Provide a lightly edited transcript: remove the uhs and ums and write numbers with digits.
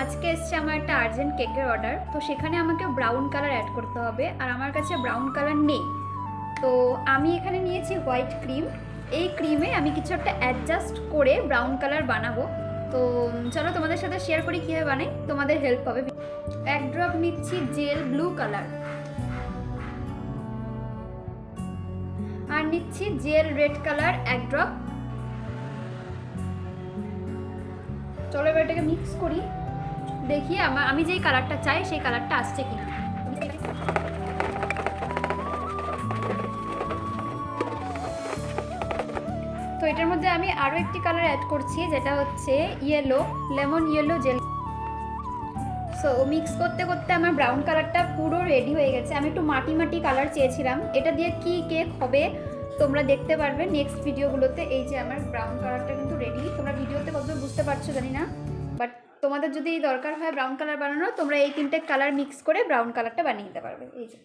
আজকে এসছে আমার একটা আর্জেন্ট কেকের অর্ডার, তো সেখানে আমাকে ব্রাউন কালার অ্যাড করতে হবে, আর আমার কাছে ব্রাউন কালার নেই। তো আমি এখানে নিয়েছি হোয়াইট ক্রিম। এই ক্রিমে আমি কিছু একটা অ্যাডজাস্ট করে ব্রাউন কালার বানাবো। তো চলো তোমাদের সাথে শেয়ার করি কীভাবে বানাই, তোমাদের হেল্প হবে। এক ড্রপ নিচ্ছি জেল ব্লু কালার, আর নিচ্ছি জেল রেড কালার এক ড্রপ। চলো এবার এটাকে মিক্স করি, দেখি আমি যেই কালারটা চাই সেই কালারটা আসছে কিনা। তো এটার মধ্যে আমি আরও একটি কালার অ্যাড করছি, যেটা হচ্ছে yellow, lemon yellow gel. So mix করতে করতে আমার ব্রাউন কালারটা পুরো রেডি হয়ে গেছে। আমি একটু মাটি মাটি কালার চেয়েছিলাম। এটা দিয়ে কি কেক হবে তোমরা দেখতে পারবে নেক্সট ভিডিওগুলোতে। এই যে আমার ব্রাউন কালারটা কিন্তু রেডি। তোমরা ভিডিওতে কতদূর বুঝতে পারছো জানি না, বাট তোমাদের যদি দরকার হয় ব্রাউন কালার বানানো, তোমরা এই তিনটে কালার মিক্স করে ব্রাউন কালারটা বানিয়ে নিতে পারবে। এই যে